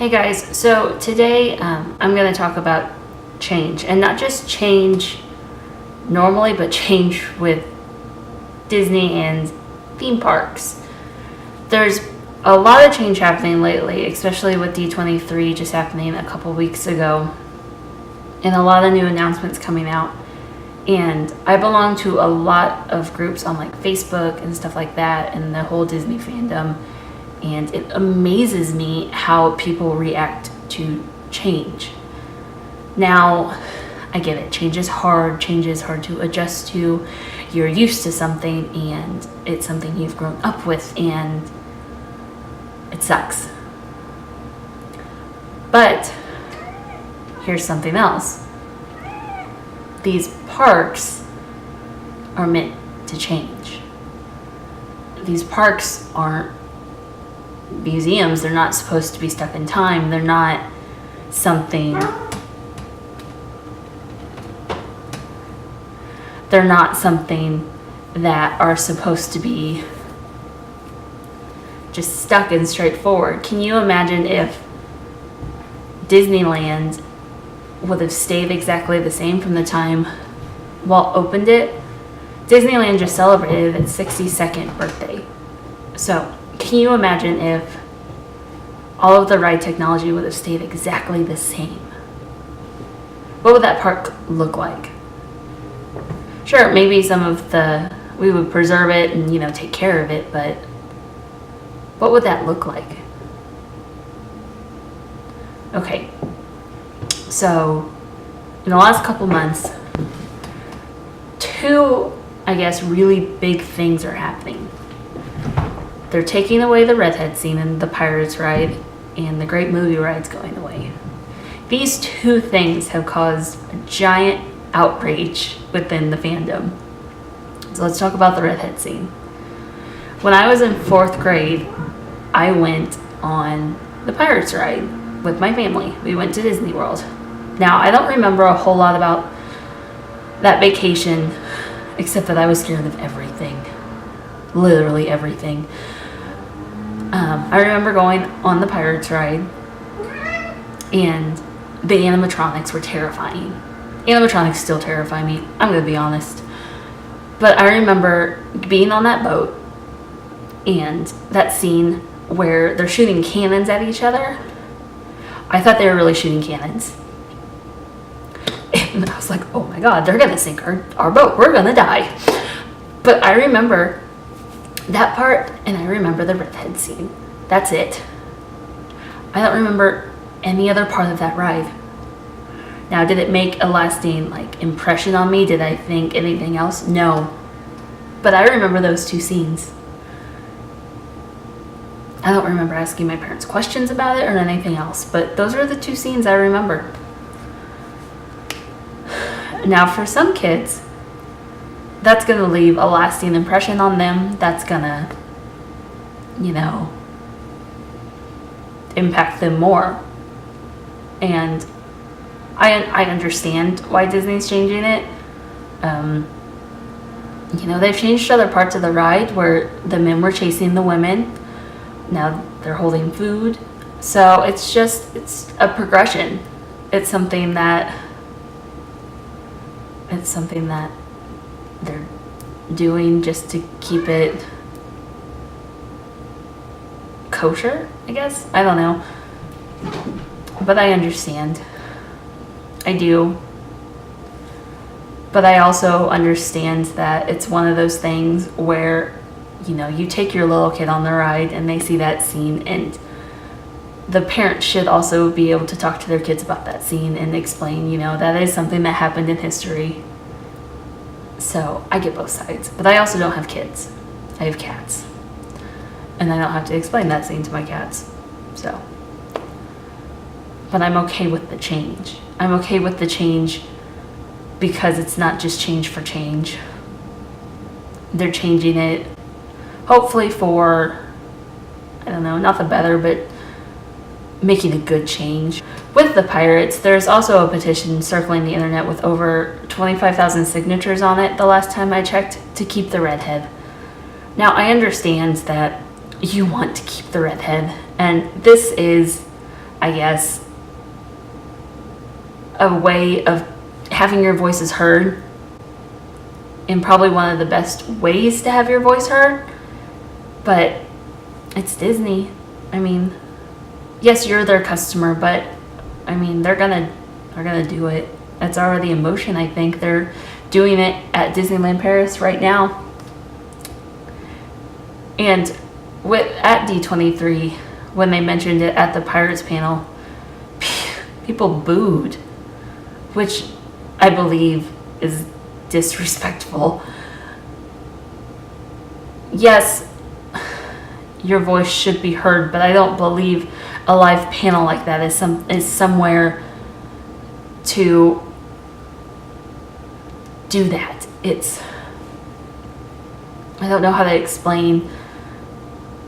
Hey guys, so today I'm going to talk about change, and not just change normally, but change with Disney and theme parks. There's a lot of change happening lately, especially with D23 just happening a couple weeks ago, and a lot of new announcements coming out. And I belong to a lot of groups on like Facebook and stuff like that, and the whole Disney fandom. And it amazes me how people react to change. Now, I get it. Change is hard. Change is hard to adjust to. You're used to something, and it's something you've grown up with, and it sucks. But here's something else. These parks are meant to change. These parks aren't museums. They're not supposed to be stuck in time. They're not something that are supposed to be just stuck and straightforward. Can you imagine if Disneyland would have stayed exactly the same from the time Walt opened it? Disneyland just celebrated its 62nd birthday. So can you imagine if all of the ride technology would have stayed exactly the same? What would that park look like? Sure, maybe we would preserve it and, take care of it, but what would that look like? Okay, so in the last couple months, two, really big things are happening. They're taking away the redhead scene in the Pirates ride, and the Great Movie Ride's going away. These two things have caused a giant outrage within the fandom. So let's talk about the redhead scene. When I was in 4th grade, I went on the Pirates ride with my family. We went to Disney World. Now, I don't remember a whole lot about that vacation, except that I was scared of everything. Literally everything. I remember going on the Pirates ride, and the animatronics were terrifying. Animatronics still terrify me, I'm going to be honest. But I remember being on that boat, and that scene where they're shooting cannons at each other. I thought they were really shooting cannons. And I was like, oh my god, they're going to sink our boat. We're going to die. But I remember that part, and I remember the redhead scene. That's it. I don't remember any other part of that ride. Now, did it make a lasting impression on me? Did I think anything else? No. But I remember those two scenes. I don't remember asking my parents questions about it or anything else, but those are the two scenes I remember. Now, for some kids, that's going to leave a lasting impression on them. That's going to, impact them more. And I understand why Disney's changing it. They've changed other parts of the ride where the men were chasing the women. Now they're holding food. So it's a progression. It's something that they're doing just to keep it kosher, I guess. I don't know. But I understand. I do. But I also understand that it's one of those things where, you take your little kid on the ride and they see that scene, and the parents should also be able to talk to their kids about that scene and explain, that is something that happened in history. So I get both sides. But I also don't have kids. I have cats. And I don't have to explain that scene to my cats. So. But I'm okay with the change. I'm okay with the change because it's not just change for change. They're changing it, hopefully for, not the better, but making a good change. With the Pirates, there's also a petition circling the internet with over 25,000 signatures on it the last time I checked to keep the redhead. Now, I understand that you want to keep the redhead, and this is I guess, a way of having your voices heard, and probably one of the best ways to have your voice heard. But it's Disney. I mean, yes, you're their customer, but I mean, they're gonna do it. It's already in motion. I think they're doing it at Disneyland Paris right now. And at D23, when they mentioned it at the Pirates panel, people booed, which I believe is disrespectful. Yes, your voice should be heard, but I don't believe a live panel like that is somewhere to do that. I don't know how to explain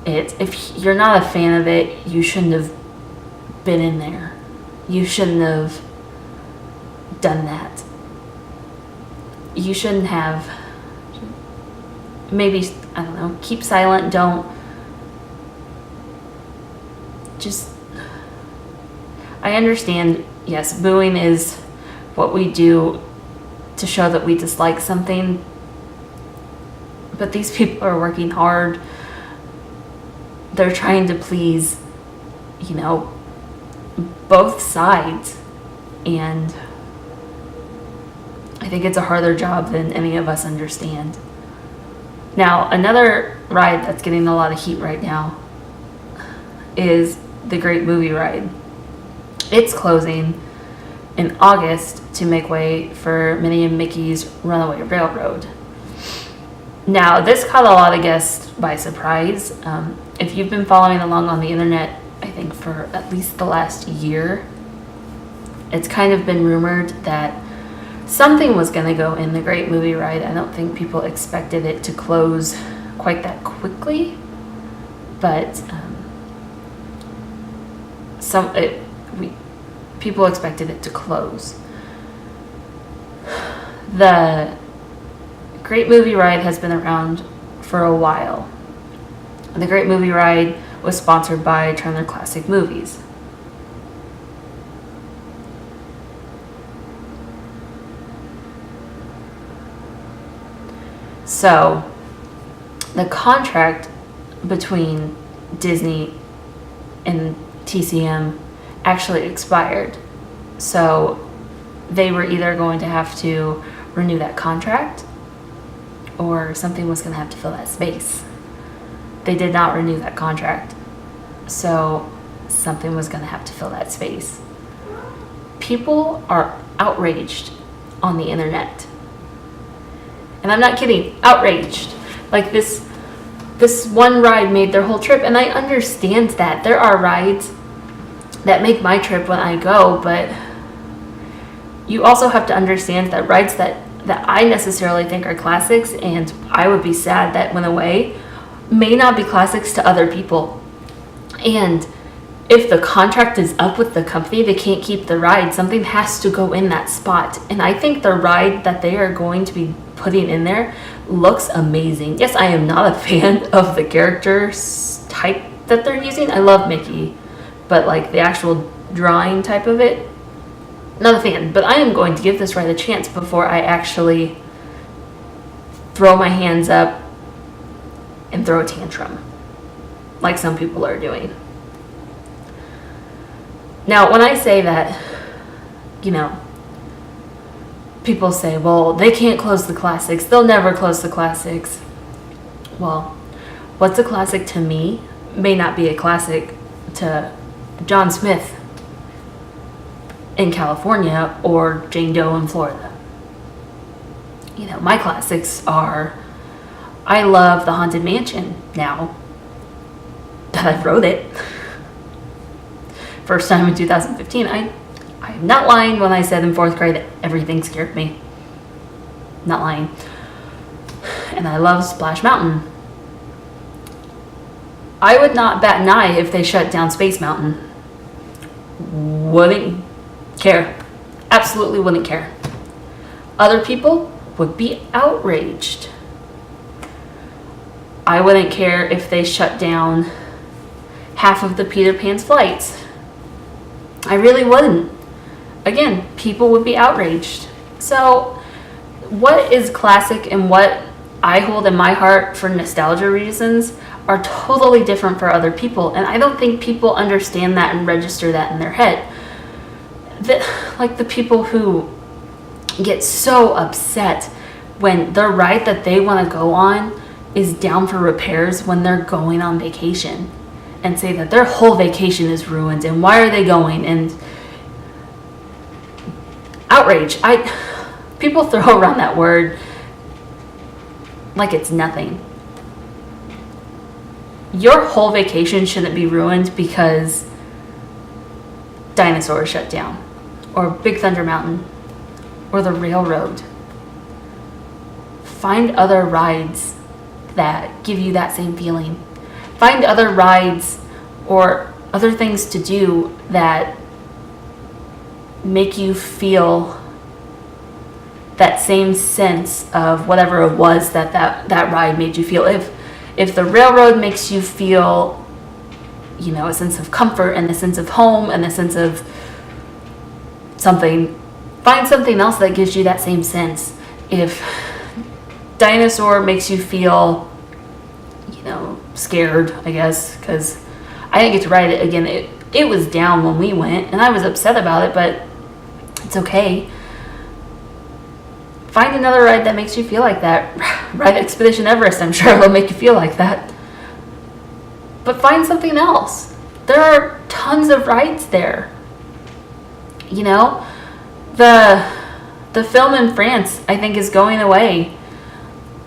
it. If you're not a fan of it, you shouldn't have been in there. You shouldn't have done that. You shouldn't have. Maybe, I don't know, keep silent, don't. Just, I understand, yes, booing is what we do to show that we dislike something, but these people are working hard. They're trying to please, both sides, and I think it's a harder job than any of us understand. Now, another ride that's getting a lot of heat right now is the Great Movie Ride. It's closing in August to make way for Minnie and Mickey's Runaway Railroad. Now, this caught a lot of guests by surprise. If you've been following along on the internet, I think for at least the last year, it's kind of been rumored that something was going to go in the Great Movie Ride. I don't think people expected it to close quite that quickly, but people expected it to close. The Great Movie Ride has been around for a while. The Great Movie Ride was sponsored by Turner Classic Movies. So, the contract between Disney and TCM actually expired. So, they were either going to have to renew that contract or something was going to have to fill that space. They did not renew that contract. So, something was going to have to fill that space. People are outraged on the internet. And I'm not kidding, outraged. Like this one ride made their whole trip, and I understand that. There are rides that make my trip when I go, but you also have to understand that rides that I necessarily think are classics, and I would be sad that went away, may not be classics to other people. And if the contract is up with the company, they can't keep the ride. Something has to go in that spot. And I think the ride that they are going to be putting in there looks amazing. Yes, I am not a fan of the character type that they're using. I love Mickey, but like the actual drawing type of it, not a fan. But I am going to give this ride a chance before I actually throw my hands up and throw a tantrum like some people are doing. Now, when I say that, people say, well, they can't close the classics. They'll never close the classics. Well, what's a classic to me may not be a classic to John Smith in California or Jane Doe in Florida. My classics are, I love the Haunted Mansion now that I've wrote it. First time in 2015. I'm not lying when I said in 4th grade that everything scared me. Not lying. And I love Splash Mountain. I would not bat an eye if they shut down Space Mountain. Wouldn't care. Absolutely wouldn't care. Other people would be outraged. I wouldn't care if they shut down half of the Peter Pan's flights. I really wouldn't. Again, people would be outraged. So what is classic and what I hold in my heart for nostalgia reasons are totally different for other people. And I don't think people understand that and register that in their head. Like the people who get so upset when the ride that they want to go on is down for repairs when they're going on vacation, and say that their whole vacation is ruined and why are they going, and outrage. People throw around that word like it's nothing. Your whole vacation shouldn't be ruined because dinosaurs shut down, or Big Thunder Mountain, or the railroad. Find other rides that give you that same feeling. Find other rides or other things to do that make you feel that same sense of whatever it was that ride made you feel. If the railroad makes you feel, a sense of comfort and a sense of home and a sense of something, find something else that gives you that same sense. If dinosaur makes you feel, scared, I guess, because I didn't get to ride it again. It was down when we went, and I was upset about it, but it's okay. Find another ride that makes you feel like that. Ride Expedition Everest, I'm sure it'll make you feel like that. But find something else. There are tons of rides there. The film in France, I think, is going away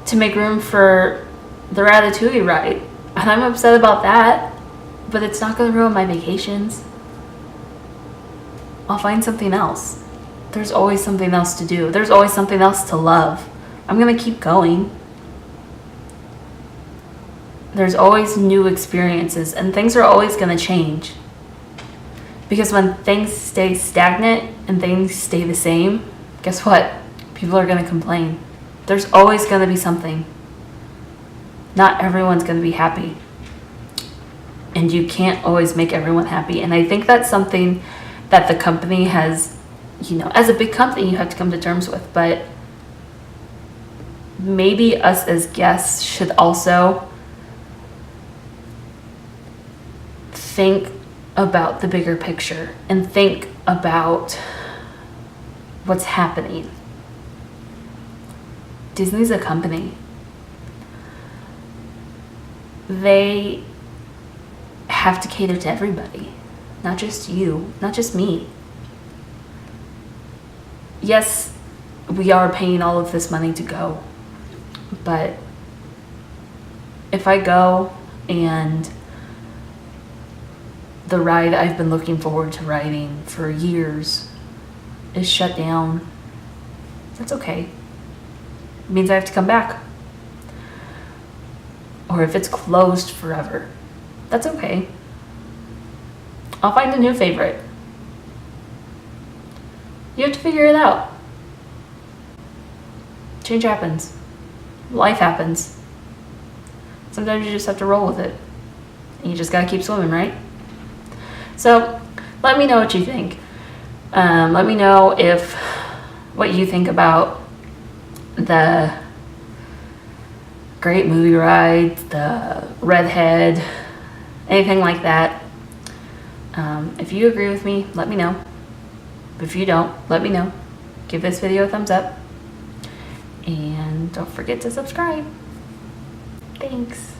to make room for the Ratatouille ride. And I'm upset about that, but it's not going to ruin my vacations. I'll find something else. There's always something else to do. There's always something else to love. I'm going to keep going. There's always new experiences, and things are always going to change. Because when things stay stagnant and things stay the same, guess what? People are going to complain. There's always going to be something. Not everyone's going to be happy. And you can't always make everyone happy. And I think that's something that the company has, as a big company, you have to come to terms with. But maybe us as guests should also think about the bigger picture and think about what's happening. Disney's a company. They have to cater to everybody, not just you, not just me. Yes, we are paying all of this money to go, but if I go and the ride I've been looking forward to riding for years is shut down, that's okay. It means I have to come back. Or if it's closed forever, that's okay. I'll find a new favorite. You have to figure it out. Change happens. Life happens. Sometimes you just have to roll with it. And you just gotta keep swimming, right? So, let me know what you think. Let me know what you think about the Great Movie Ride, the Redhead, anything like that. If you agree with me, let me know. If you don't, let me know. Give this video a thumbs up. And don't forget to subscribe. Thanks.